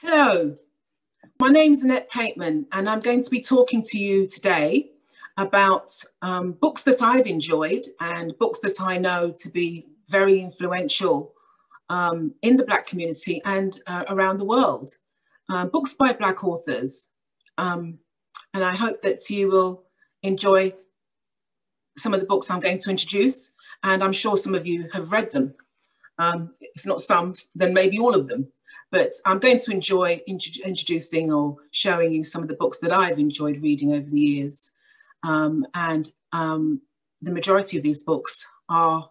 Hello, my name is Annette Pateman, and I'm going to be talking to you today about books that I've enjoyed and books that I know to be very influential in the Black community and around the world. Books by Black authors. And I hope that you will enjoy some of the books I'm going to introduce, and I'm sure some of you have read them. If not some, then maybe all of them. But I'm going to enjoy introducing or showing you some of the books that I've enjoyed reading over the years. The majority of these books are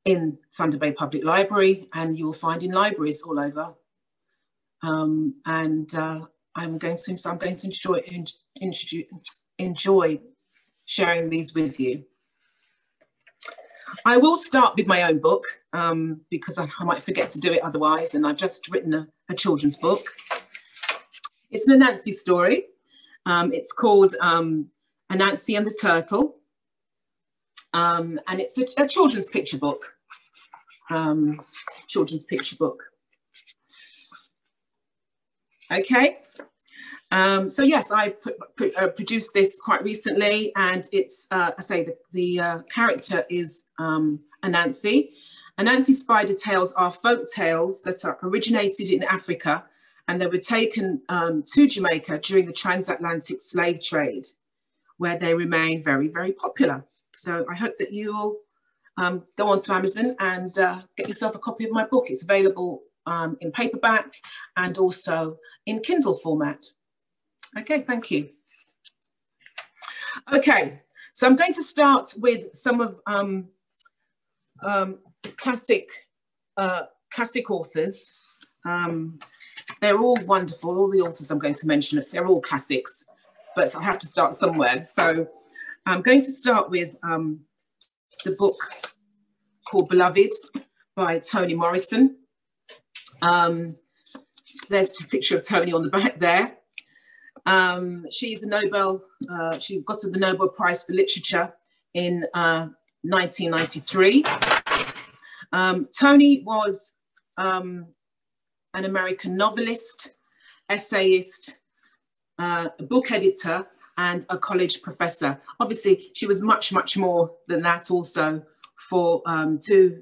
in Thunder Bay Public Library, and you will find in libraries all over. I'm going to enjoy sharing these with you. I will start with my own book because I might forget to do it otherwise, and I've just written a children's book. It's an Anansi story. It's called Anansi and the Turtle, and it's a children's picture book. Okay. So yes, I produced this quite recently, and it's, I say the character is Anansi. Anansi spider tales are folk tales that are originated in Africa, and they were taken to Jamaica during the transatlantic slave trade, where they remain very, very popular. So I hope that you will go onto Amazon and get yourself a copy of my book. It's available in paperback and also in Kindle format. Okay, thank you. Okay, so I'm going to start with some of classic authors. They're all wonderful. All the authors I'm going to mention, they're all classics, but I have to start somewhere. So I'm going to start with the book called Beloved by Toni Morrison. There's a picture of Toni on the back there. She's a Nobel, she got the Nobel Prize for Literature in 1993. Toni was an American novelist, essayist, a book editor, and a college professor. Obviously, she was much, much more than that also for to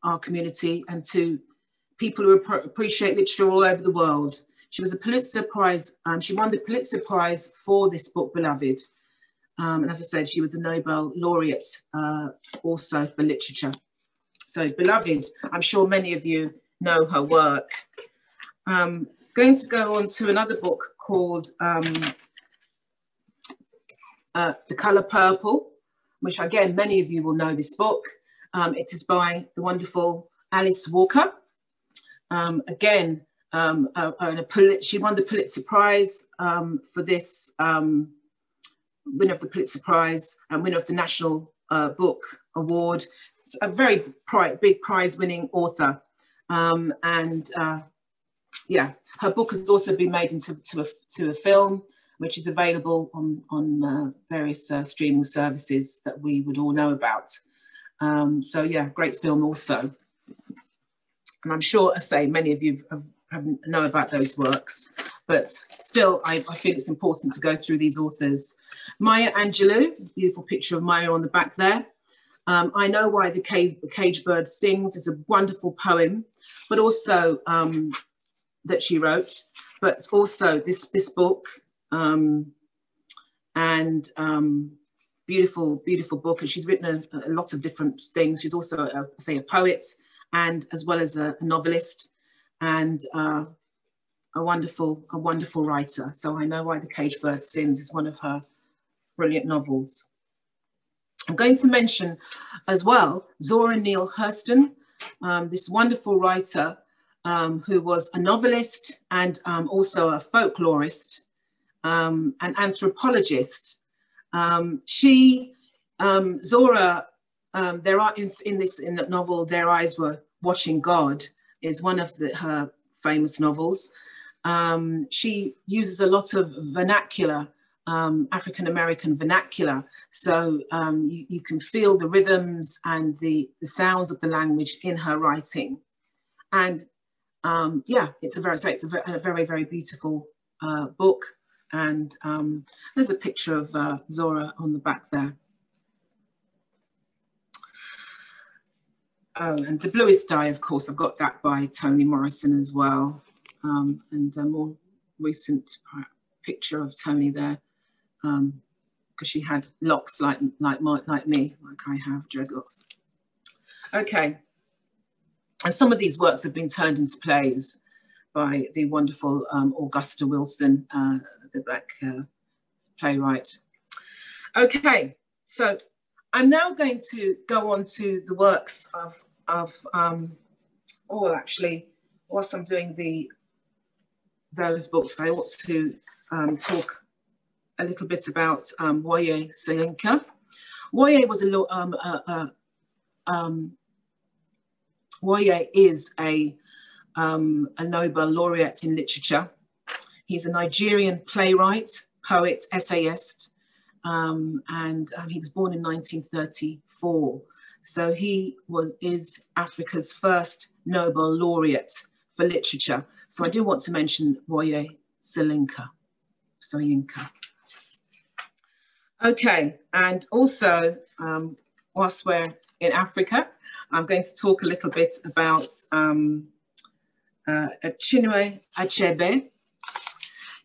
our community and to people who appreciate literature all over the world. She was a Pulitzer Prize, she won the Pulitzer Prize for this book, Beloved. And as I said, she was a Nobel laureate also for literature. So Beloved, I'm sure many of you know her work. Going to go on to another book called The Colour Purple, which again, many of you will know this book. It is by the wonderful Alice Walker. Again, she won the Pulitzer Prize for this, winner of the Pulitzer Prize and winner of the National Book Award. It's a very big prize-winning author. Yeah, her book has also been made into a film, which is available on various streaming services that we would all know about. So yeah, great film also. And I'm sure, I say, many of you know about those works, but still I feel it's important to go through these authors. Maya Angelou, beautiful picture of Maya on the back there. I Know Why the Cage Bird Sings is a wonderful poem, but also that she wrote, but also this book, beautiful, beautiful book. And she's written a lot of different things. She's also, a poet, and as well as a novelist, and a wonderful writer. So I Know Why the Cage Bird Sings is one of her brilliant novels. I'm going to mention as well Zora Neale Hurston, this wonderful writer who was a novelist and also a folklorist, an anthropologist. Zora, there are in the novel, Their Eyes Were Watching God, is one of her famous novels. She uses a lot of vernacular, African-American vernacular. So you can feel the rhythms and the sounds of the language in her writing. And yeah, it's a very, very beautiful book. And there's a picture of Zora on the back there. Oh, and The Bluest Dye, of course, I've got that by Toni Morrison as well. And a more recent picture of Toni there, because she had locks like me, like I have dreadlocks. Okay, and some of these works have been turned into plays by the wonderful Augusta Wilson, the Black playwright. Okay, so I'm now going to go on to the works of or actually, whilst I'm doing those books, I ought to talk a little bit about Woye Soyinka. Woye was Woye is a Nobel laureate in literature. He's a Nigerian playwright, poet, essayist, and he was born in 1934. So he is Africa's first Nobel laureate for literature. So I do want to mention Woye Soyinka. Okay, and also, whilst we're in Africa, I'm going to talk a little bit about Chinua Achebe.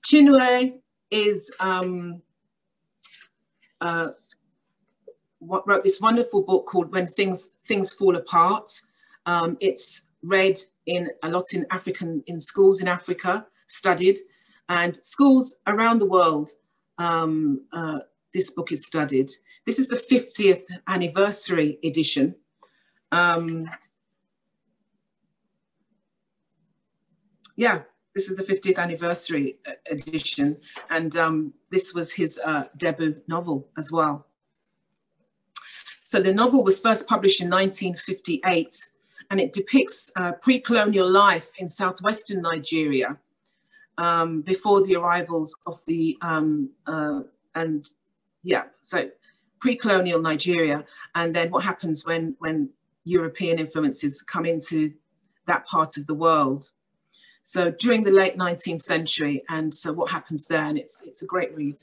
Chinua is wrote this wonderful book called When Things Fall Apart. It's read a lot in schools in Africa, studied, and schools around the world. This book is studied. This is the 50th anniversary edition. Yeah, this is the 50th anniversary edition, and this was his debut novel as well. So the novel was first published in 1958, and it depicts pre-colonial life in southwestern Nigeria before the arrivals of the, so pre-colonial Nigeria, and then what happens when European influences come into that part of the world. So during the late 19th century, and so what happens there, and it's a great read.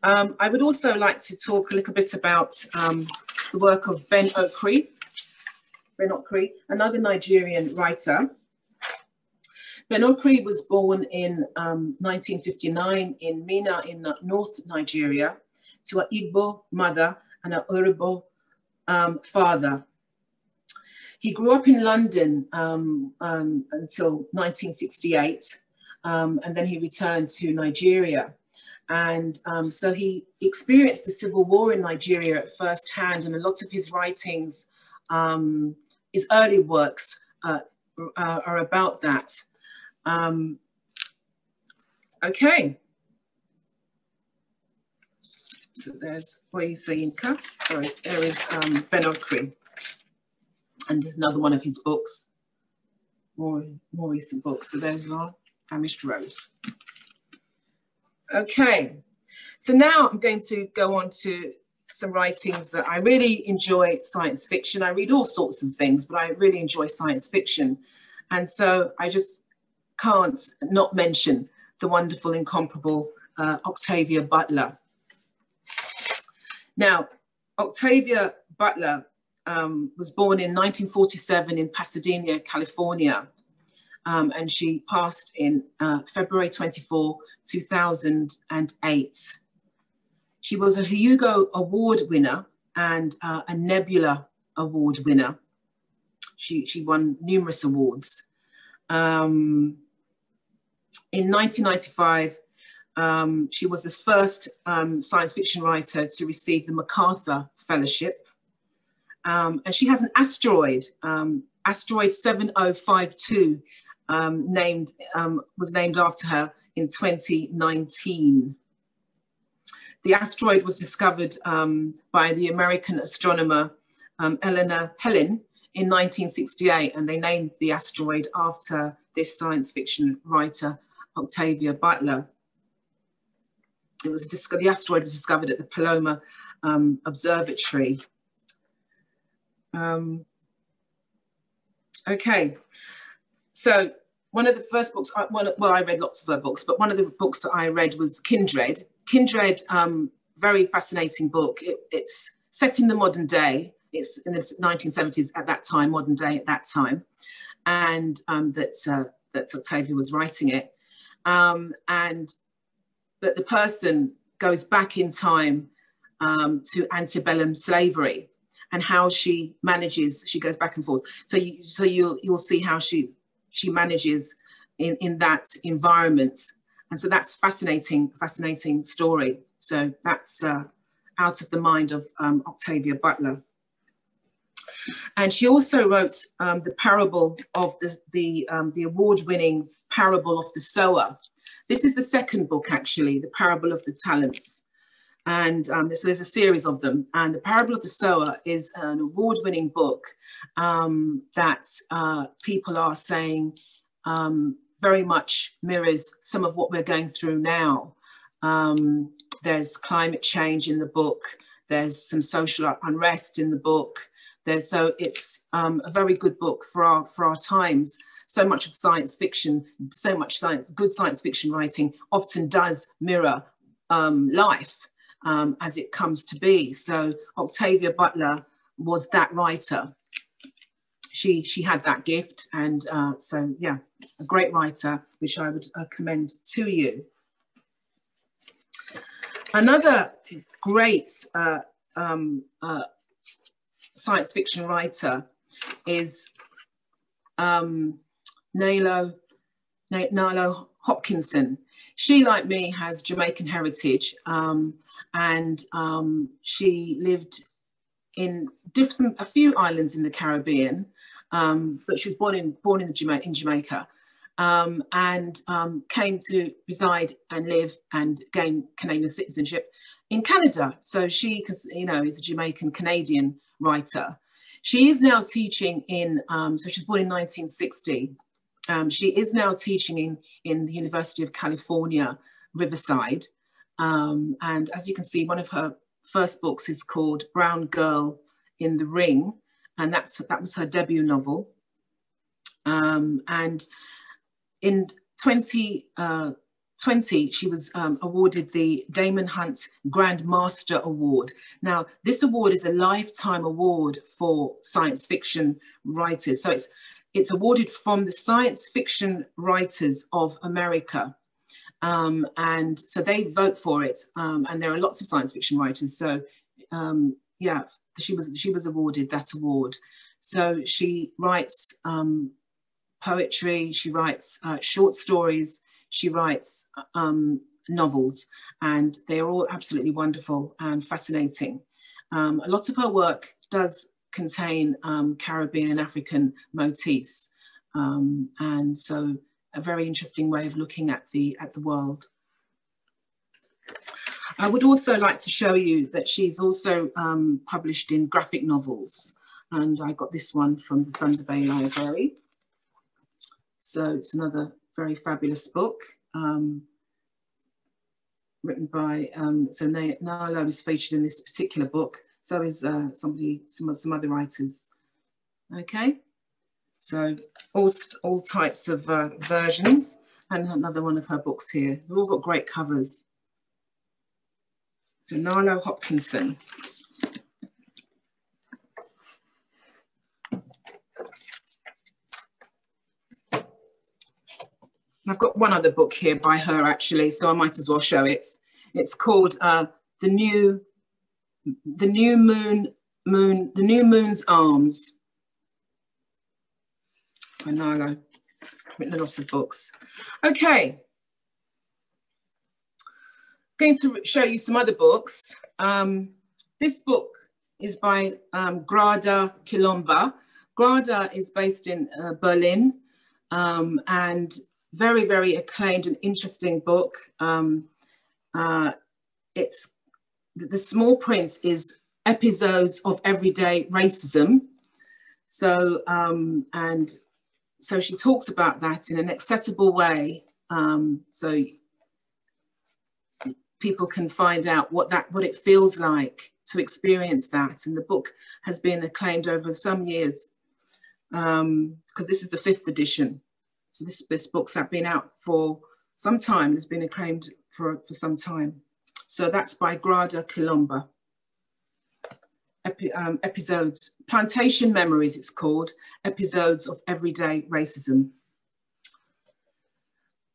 I would also like to talk a little bit about the work of Ben Okri, another Nigerian writer. Ben Okri was born in 1959 in Minna in North Nigeria to an Igbo mother and an Yoruba father. He grew up in London until 1968, and then he returned to Nigeria. And so he experienced the civil war in Nigeria at first hand, and a lot of his writings, his early works are about that. Okay. So there's Woye Soyinka. Sorry, there is Ben Okri. And there's another one of his books, more recent books. So there's our Famished Road. Okay, so now I'm going to go on to some writings that I really enjoy. Science fiction. I read all sorts of things, but I really enjoy science fiction. And so I just can't not mention the wonderful, incomparable Octavia Butler. Now, Octavia Butler was born in 1947 in Pasadena, California. And she passed in February 24, 2008. She was a Hugo Award winner and a Nebula Award winner. She won numerous awards. In 1995, she was the first science fiction writer to receive the MacArthur Fellowship. And she has an asteroid, asteroid 7052, was named after her in 2019. The asteroid was discovered by the American astronomer Eleanor Helen in 1968, and they named the asteroid after this science fiction writer, Octavia Butler. The asteroid was discovered at the Paloma Observatory. Okay, so one of the first books, well, I read lots of her books, but one of the books that I read was Kindred. Kindred, very fascinating book. It's set in the modern day. It's in the 1970s at that time, modern day at that time, and that Octavia was writing it. But the person goes back in time to antebellum slavery, and how she goes back and forth. So you'll see how she manages in that environment. And so that's fascinating story. So that's Out of the Mind of Octavia Butler. And she also wrote the parable of the award-winning Parable of the Sower. This is the second book, actually, the Parable of the Talents. And so there's a series of them. And the Parable of the Sower is an award-winning book that people are saying very much mirrors some of what we're going through now. There's climate change in the book. There's some social unrest in the book. So it's a very good book for our times. So much of science fiction, good science fiction writing often does mirror life as it comes to be. So Octavia Butler was that writer. She had that gift, and so yeah, a great writer, which I would commend to you. Another great science fiction writer is Nailo Hopkinson. She, like me, has Jamaican heritage, and she lived in a few islands in the Caribbean, but she was born in Jamaica, and came to reside and live and gain Canadian citizenship in Canada. So she, is a Jamaican Canadian writer. She is now teaching in, so she was born in 1960. She is now teaching in the University of California, Riverside. And as you can see, one of her first books is called Brown Girl in the Ring. And that was her debut novel. And in 2020, she was awarded the Damon Hunt Grand Master Award. Now, this award is a lifetime award for science fiction writers. So it's awarded from the Science Fiction Writers of America. And so they vote for it. And there are lots of science fiction writers. So yeah, she was awarded that award. So she writes poetry, she writes short stories, she writes novels, and they are all absolutely wonderful and fascinating. A lot of her work does contain Caribbean and African motifs, and so a very interesting way of looking at the world. I would also like to show you that she's also published in graphic novels, and I got this one from the Thunder Bay Library. So it's another very fabulous book written by, so Nalo is featured in this particular book. So is some other writers. Okay, so all types of versions, and another one of her books here. They've all got great covers. So Nailo Hopkinson. I've got one other book here by her, actually, so I might as well show it. It's called The New Moon's Arms by Nailo. Written a lot of books. Okay, going to show you some other books. This book is by Grada Quilomba. Grada is based in Berlin, and very, very acclaimed and interesting book. It's the small print is Episodes of Everyday Racism. So and so she talks about that in an accessible way, so people can find out what it feels like to experience that. And the book has been acclaimed over some years. because this is the 5th edition. So this book's been out for some time. It's been acclaimed for some time. So that's by Grada Kilomba. Episodes, Plantation Memories, it's called, Episodes of Everyday Racism.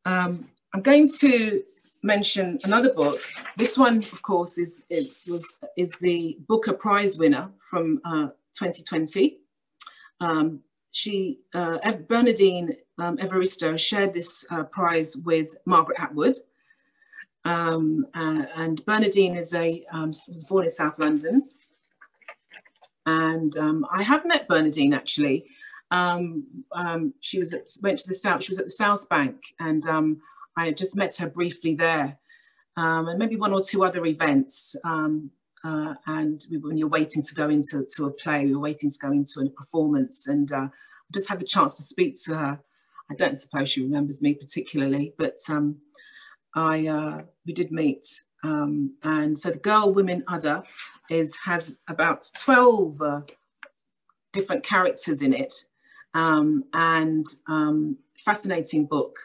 I'm going to mention another book. This one, of course, is the Booker Prize winner from 2020. Bernardine Evaristo shared this prize with Margaret Atwood. And Bernardine was born in South London. And I have met Bernardine, actually. She was at the South Bank, and I just met her briefly there, and maybe one or two other events. And when you're waiting to go into a play, you're waiting to go into a performance, and I just had the chance to speak to her. I don't suppose she remembers me particularly, but we did meet. And so the Girl, Women, Other has about 12 different characters in it, and fascinating book,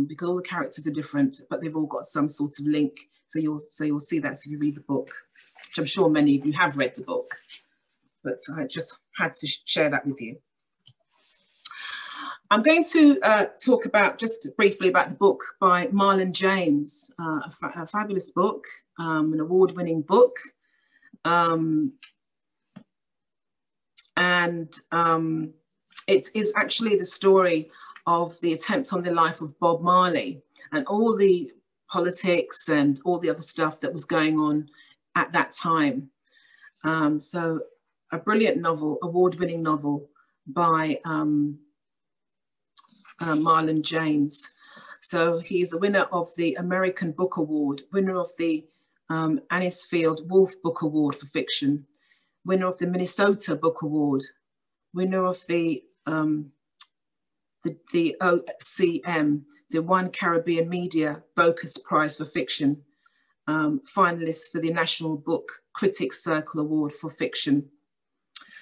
because all the characters are different, but they've all got some sort of link. So you'll see that if you read the book, which I'm sure many of you have read the book, but I just had to share that with you. I'm going to talk just briefly about the book by Marlon James, a fabulous book, an award-winning book. It is actually the story of the attempt on the life of Bob Marley and all the politics and all the other stuff that was going on at that time. So a brilliant novel, award-winning novel by Marlon James. So he's a winner of the American Book Award, winner of the Anisfield Wolf Book Award for fiction, winner of the Minnesota Book Award, winner of the OCM, the One Caribbean Media Bocas Prize for fiction, finalist for the National Book Critics Circle Award for fiction.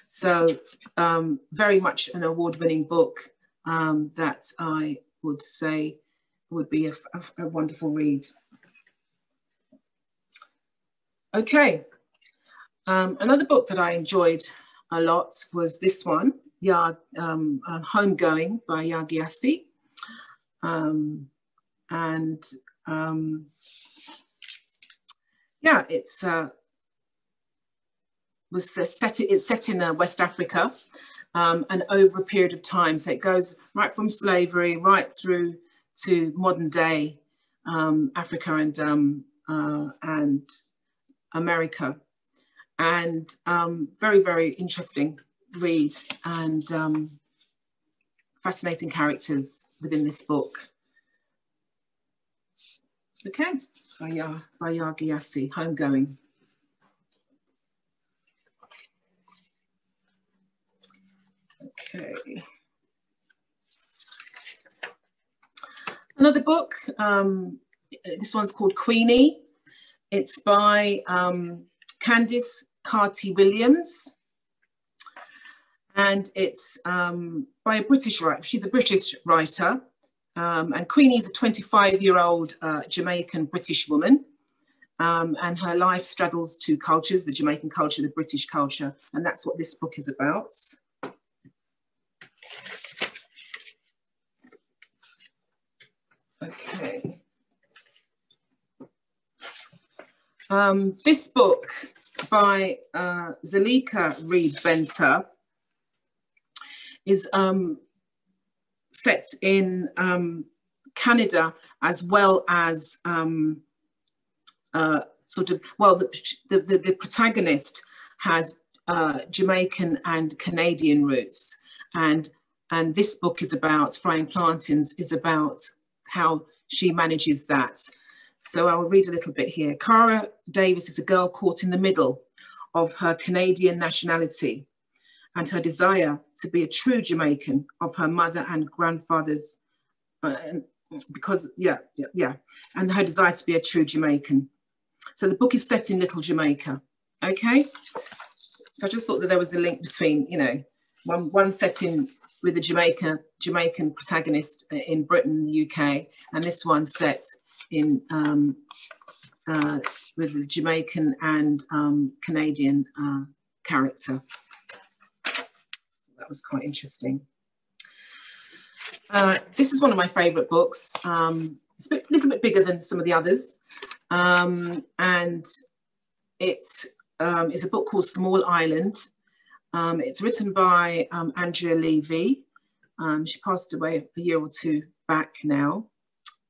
So very much an award-winning book that I would say would be a wonderful read. Okay, another book that I enjoyed a lot was this one, Homegoing by Yagiasti. Yeah, it's set in West Africa, and over a period of time. So it goes right from slavery right through to modern day Africa and America. And very, very interesting read, and fascinating characters within this book. Okay, by Yagiasti, Homegoing. Okay. Another book, this one's called Queenie. It's by Candice Carty-Williams, and it's by a British writer. She's a British writer, and Queenie is a 25-year-old Jamaican British woman, and her life straddles two cultures, the Jamaican culture, the British culture, and that's what this book is about. Okay. This book by Zalika Reed-Venter is set in Canada, as well as the protagonist has Jamaican and Canadian roots, and this book is about, Frying Plantains is about how she manages that. So I will read a little bit here. Cara Davis is a girl caught in the middle of her Canadian nationality and her desire to be a true Jamaican of her mother and grandfather's, and her desire to be a true Jamaican. So the book is set in Little Jamaica, okay? So I just thought that there was a link between, you know, one set in with the Jamaican protagonist in Britain and the UK, and this one's set in with the Jamaican and Canadian character. That was quite interesting. This is one of my favourite books. It's a little bit bigger than some of the others, and it is a book called Small Island. It's written by Angelou. She passed away a year or two back now,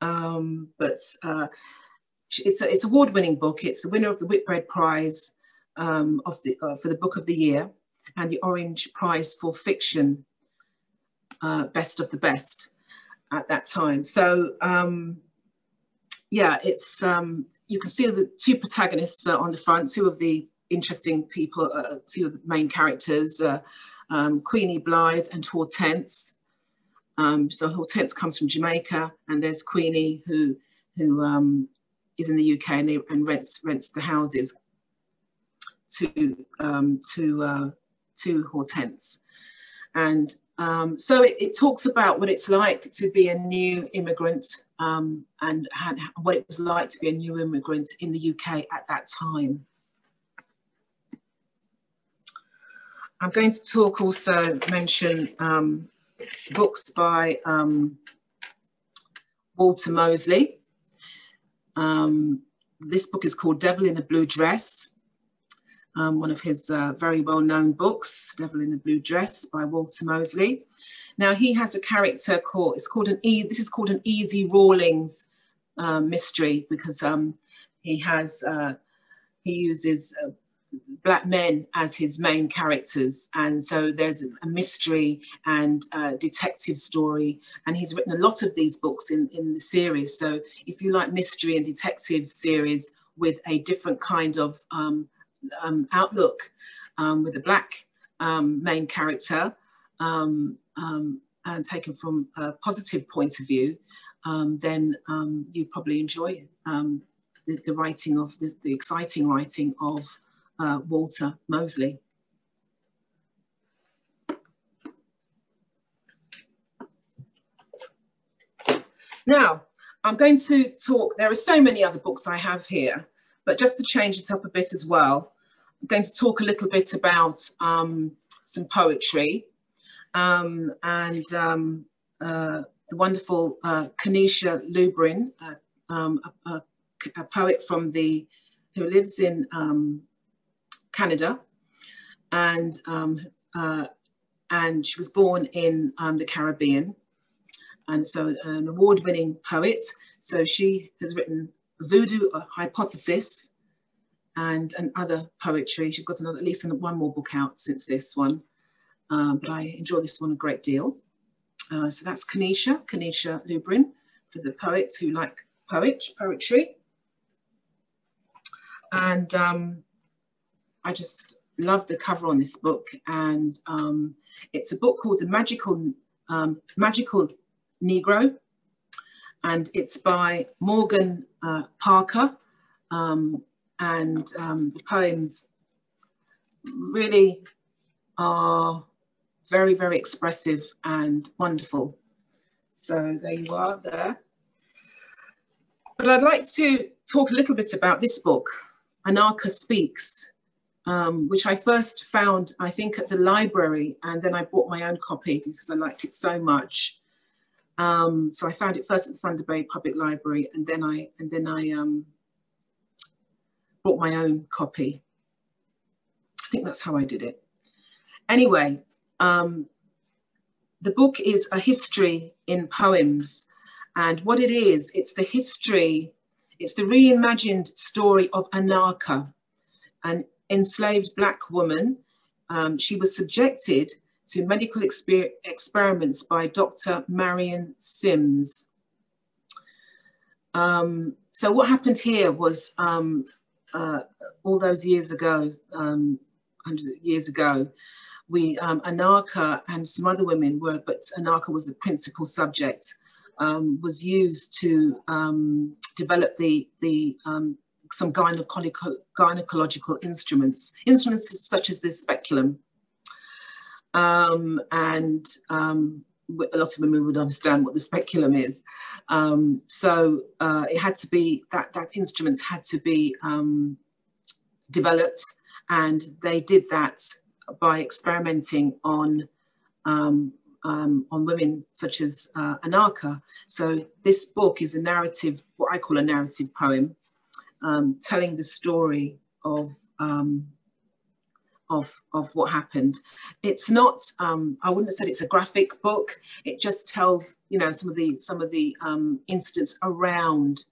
but it's award-winning book. It's the winner of the Whitbread Prize for the Book of the Year and the Orange Prize for Fiction, Best of the Best at that time. So yeah, it's you can see the two protagonists on the front, two of the interesting people, two of the main characters, Queenie Blythe and Hortense. So Hortense comes from Jamaica, and there's Queenie who is in the UK and rents the houses to Hortense. And so it talks about what it's like to be a new immigrant and what it was like to be a new immigrant in the UK at that time. I'm going to talk also, mention books by Walter Mosley. This book is called Devil in a Blue Dress, one of his very well-known books, Devil in a Blue Dress by Walter Mosley. Now he has a character called, this is called an Easy Rawlings mystery, because he uses Black men as his main characters, and so there's a mystery and detective story, and he's written a lot of these books in the series. So if you like mystery and detective series with a different kind of outlook, with a Black main character and taken from a positive point of view, then you probably enjoy the writing of the exciting writing of Walter Mosley. Now, I'm going to talk, there are so many other books I have here, but just to change it up a bit as well, I'm going to talk a little bit about some poetry and the wonderful Kanisha Lubrin, a poet from who lives in Canada, and she was born in the Caribbean, and so an award-winning poet. So she has written Voodoo Hypothesis and other poetry. She's got at least one more book out since this one, but I enjoy this one a great deal. So that's Kanisha Lubrin, for the poets who like poetry. And I just love the cover on this book, and it's a book called The Magical Negro, and it's by Morgan Parker, and the poems really are very, very expressive and wonderful. So there you are there. But I'd like to talk a little bit about this book, Anaka Speaks, which I first found, I think, at the library, and then I bought my own copy because I liked it so much. So I found it first at the Thunder Bay Public Library, and then I bought my own copy. I think that's how I did it. Anyway, the book is a history in poems, and what it is, it's the history, it's the reimagined story of Anaka, an enslaved Black woman. She was subjected to medical experiments by Dr. Marion Sims. So what happened here was all those years ago, hundreds of years ago, Anaka and some other women were, but Anaka was the principal subject, was used to develop some gynecological instruments such as the speculum. and a lot of women would understand what the speculum is. So it had to be, that instruments had to be developed, and they did that by experimenting on women such as Anaka. So this book is a narrative, what I call a narrative poem, telling the story of what happened. It's not, I wouldn't have said it's a graphic book. It just tells, you know, some of the incidents around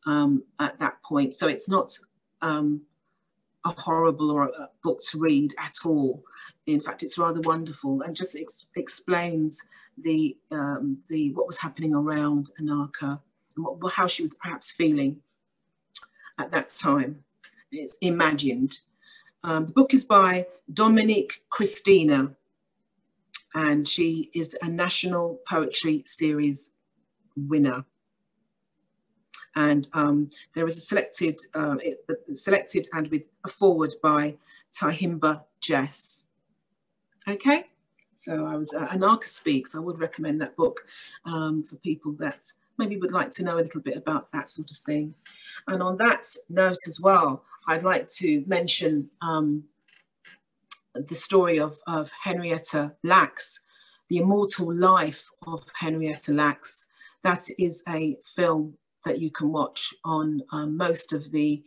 at that point. So it's not a horrible or a book to read at all. In fact, it's rather wonderful, and just explains the what was happening around Anaka and how she was perhaps feeling at that time. It's imagined. The book is by Dominique Christina, and she is a National Poetry Series winner. And there is a selected and with a forward by Tahimba Jess. Okay, so I was Anaka Speaks. I would recommend that book for people that maybe would like to know a little bit about that sort of thing. And on that note as well, I'd like to mention the story of Henrietta Lacks, The Immortal Life of Henrietta Lacks. That is a film that you can watch on most of the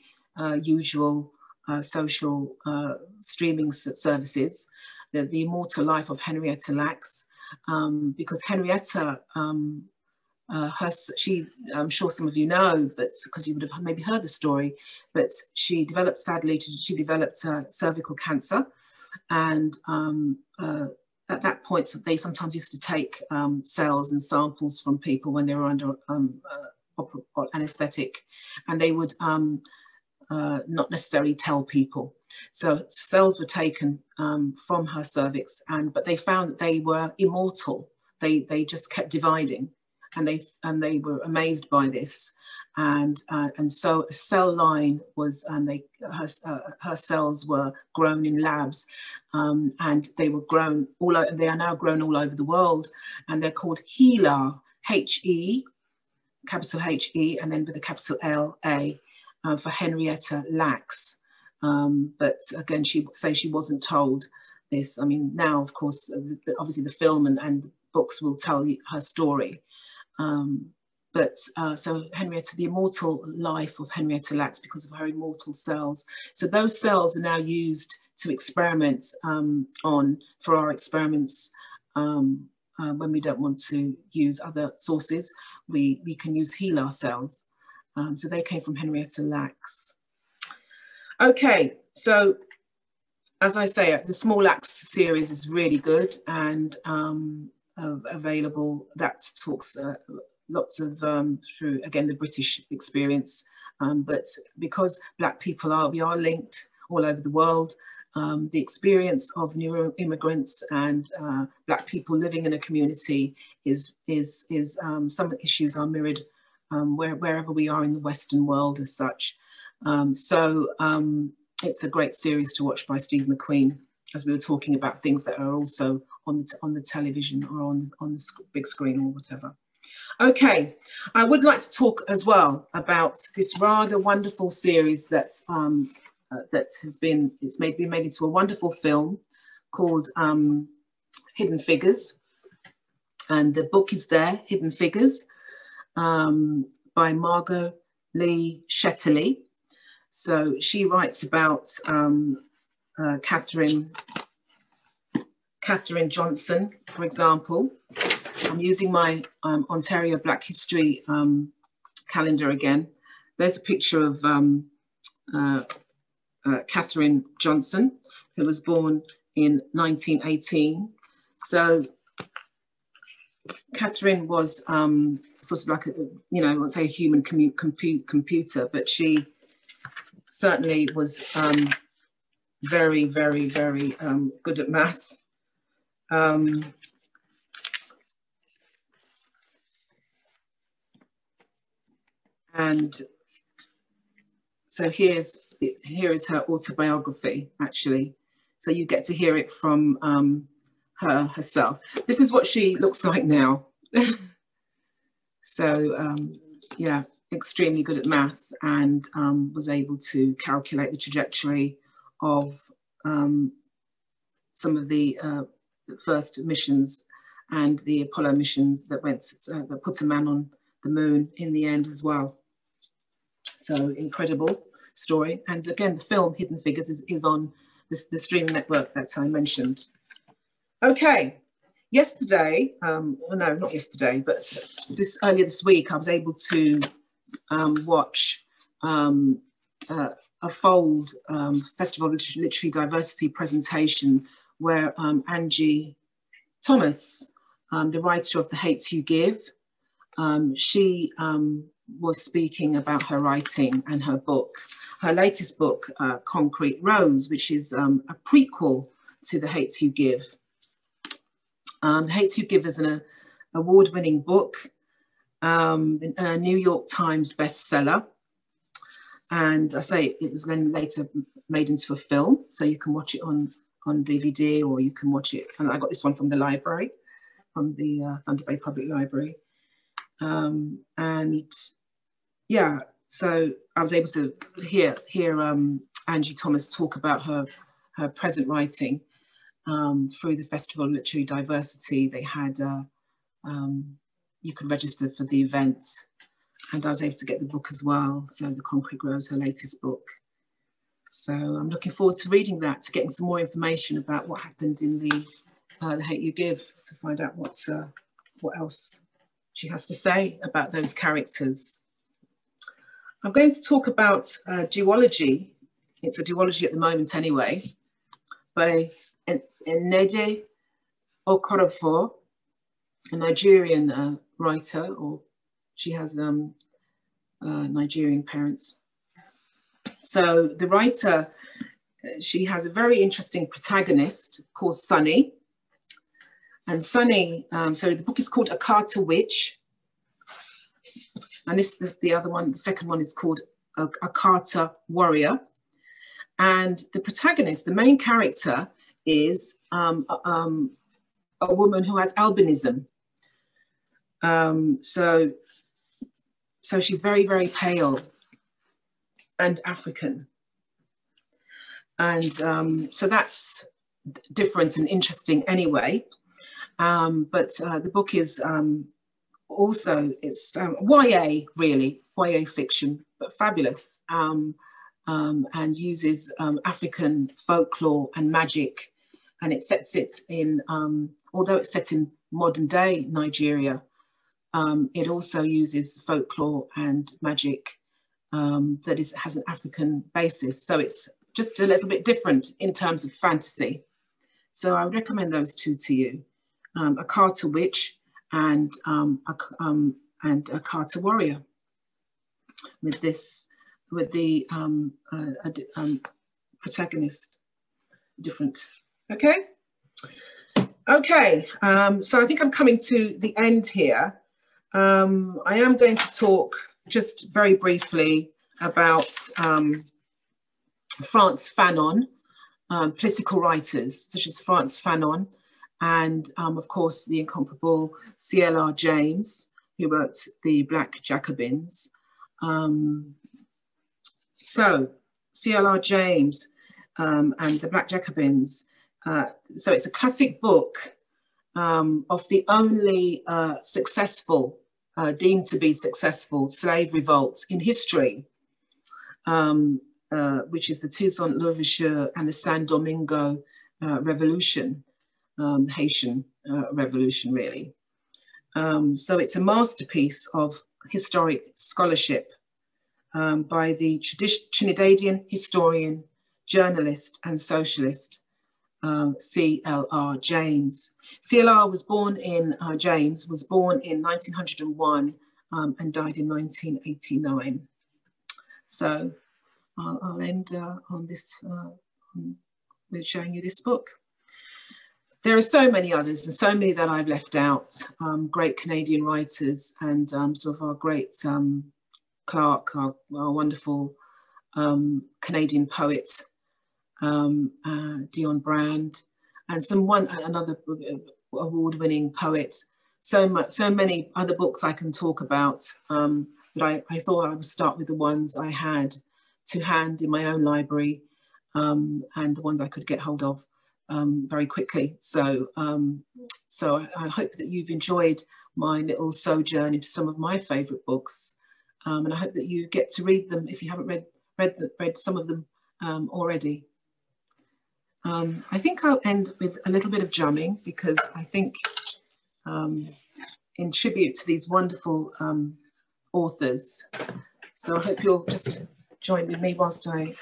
usual social streaming services. The Immortal Life of Henrietta Lacks, because Henrietta, I'm sure some of you know, but because you would have maybe heard the story, but she developed, sadly, she developed cervical cancer. And at that point, they sometimes used to take cells and samples from people when they were under anesthetic, and they would not necessarily tell people. So cells were taken from her cervix, but they found that they were immortal. They just kept dividing, and they were amazed by this. And so a cell line was, her cells were grown in labs, and they were grown they are now grown all over the world, and they're called HeLa, H-E, capital H-E, and then with a capital L-A, for Henrietta Lacks. But again, she would say she wasn't told this. I mean, now, of course, obviously the film and the books will tell you her story. So Henrietta, the immortal life of Henrietta Lacks, because of her immortal cells. So those cells are now used to experiment on for our experiments. When we don't want to use other sources, we can use HeLa cells. So they came from Henrietta Lacks. Okay, so as I say, the Small Axe series is really good and available. That talks lots of through, again, the British experience, but because Black people we are linked all over the world. The experience of new immigrants and Black people living in a community some issues are mirrored wherever we are in the Western world as such. It's a great series to watch by Steve McQueen, as we were talking about things that are also on the television or on the big screen or whatever. Okay, I would like to talk as well about this rather wonderful series that has been made into a wonderful film called Hidden Figures, and the book is there, Hidden Figures, by Margot Lee Shetterly. So she writes about Katherine Johnson, for example. I'm using my Ontario Black History calendar again. There's a picture of Katherine Johnson, who was born in 1918. So Katherine was sort of like I won't say a human computer, but she certainly was very, very, very good at math. And so here is her autobiography, actually. So you get to hear it from her herself. This is what she looks like now. So yeah, extremely good at math, and was able to calculate the trajectory of some of the first missions and the Apollo missions that went that put a man on the moon in the end as well. So incredible story. And again, the film Hidden Figures is on the streaming network that I mentioned. Okay, yesterday, well, no, not yesterday, but earlier this week, I was able to watch a Fold Festival of Literary Diversity presentation where Angie Thomas, the writer of The Hate You Give, she was speaking about her writing and her book, her latest book, Concrete Rose, which is a prequel to The Hate You Give. The Hate You Give is an award-winning book, a New York Times bestseller. And I say it was then later made into a film, so you can watch it on DVD, or you can watch it. And I got this one from the library, from the Thunder Bay Public Library. And yeah, so I was able to hear Angie Thomas talk about her present writing through the Festival of Literary Diversity. They had, you could register for the event, and I was able to get the book as well. So The Concrete Rose, her latest book. So I'm looking forward to reading that, to getting some more information about what happened in the Hate You Give, to find out what else she has to say about those characters. I'm going to talk about duology. It's a duology at the moment anyway, by Nnedi Okorafor, a Nigerian writer, or she has Nigerian parents. So the writer, she has a very interesting protagonist called Sunny. And Sunny, so the book is called A Carter Witch. And the other one, the second one is called A Carter Warrior. And the protagonist, the main character, is a woman who has albinism. So she's very, very pale and African. And so that's different and interesting anyway. But the book is also, it's YA really, YA fiction, but fabulous, and uses African folklore and magic. And it sets it in, although it's set in modern day Nigeria, it also uses folklore and magic that has an African basis. So it's just a little bit different in terms of fantasy. So I would recommend those two to you. A Carter Witch and A Carter Warrior, with the protagonist different. Okay. Okay. So I think I'm coming to the end here. I am going to talk just very briefly about Frantz Fanon, political writers such as Frantz Fanon, and of course the incomparable CLr James, who wrote The Black Jacobins. So CLr James and The Black Jacobins. So it's a classic book of the only successful, deemed to be successful slave revolt in history, which is the Toussaint Louverture and the San Domingo Revolution, Haitian Revolution really. So it's a masterpiece of historic scholarship by the Trinidadian historian, journalist and socialist CLr James. CLr was born in, James was born in 1901 and died in 1989. So I'll end on this, with showing you this book. There are so many others and so many that I've left out, great Canadian writers and some of our great Clark, our wonderful Canadian poet, Dion Brand, and another award-winning poet. So many other books I can talk about, but I thought I would start with the ones I had to hand in my own library, and the ones I could get hold of very quickly. So I hope that you've enjoyed my little sojourn into some of my favourite books, and I hope that you get to read them if you haven't read some of them already. I think I'll end with a little bit of drumming, because I think in tribute to these wonderful authors. So I hope you'll just join with me whilst I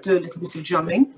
do a little bit of drumming.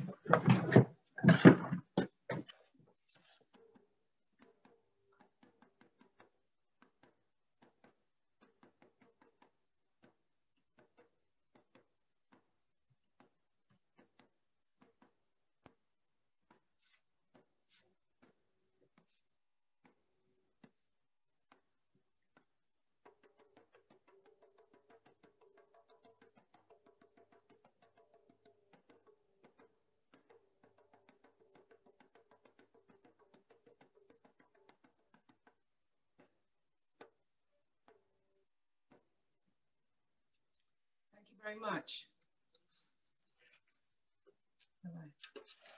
Thank you very much. Bye-bye.